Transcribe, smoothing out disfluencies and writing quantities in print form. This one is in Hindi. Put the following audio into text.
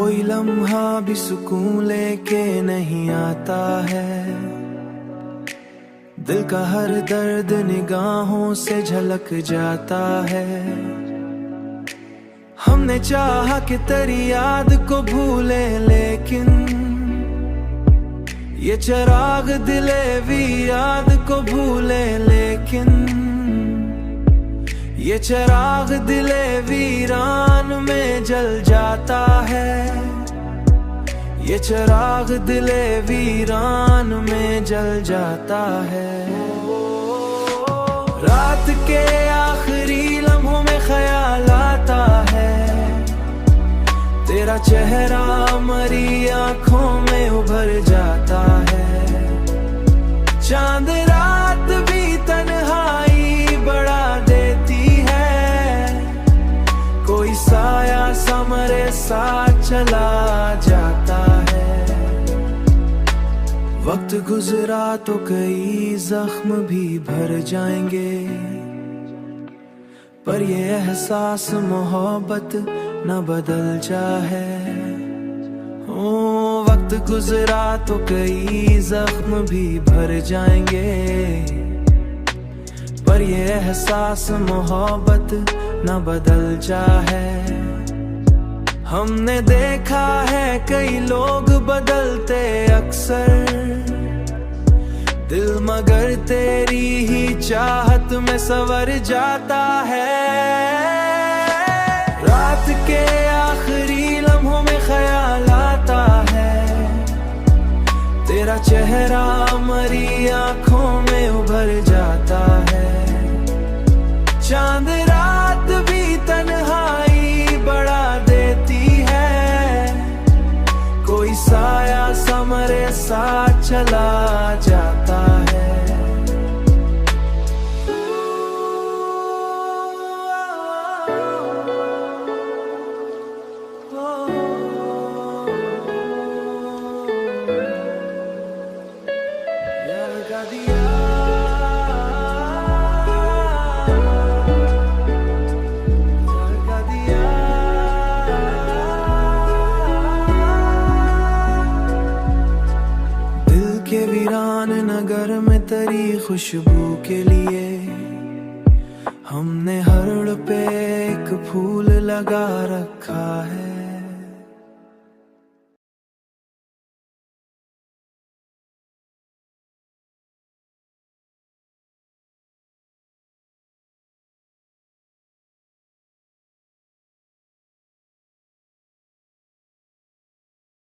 कोई लम्हा भी सुकून लेके नहीं आता है। दिल का हर दर्द निगाहों से झलक जाता है। हमने चाहा कि तेरी याद को भूले, लेकिन ये चिराग दिले भी याद को भूले, लेकिन ये चिराग दिले वीरान में जल जाता है। ये चिराग दिले वीरान में जल जाता है। रात के आखिरी लम्हों में ख्याल आता है, तेरा चेहरा मरी आंखों में उभर जाता है। चांद रात भी तन्हाई बढ़ा देती है, कोई साया समरे साथ चला जाता है। वक्त गुजरा तो कई जख्म भी भर जाएंगे, पर ये एहसास मोहब्बत न बदल जाए। ओ वक्त गुजरा तो कई जख्म भी भर जाएंगे, पर ये एहसास मोहब्बत न बदल जाए। हमने देखा है कई लोग बदलते अक्सर दिल, मगर तेरी ही चाहत में संवर जाता है। रात के आखिरी लम्हों में ख्याल आता है, तेरा चेहरा मरी आंखों में उभर जाता है। चांद रात भी तन्हाई बढ़ा देती है, कोई साया समरे साथ चला जाता है। वीरान नगर में तेरी खुशबू के लिए हमने हर पे एक फूल लगा रखा है।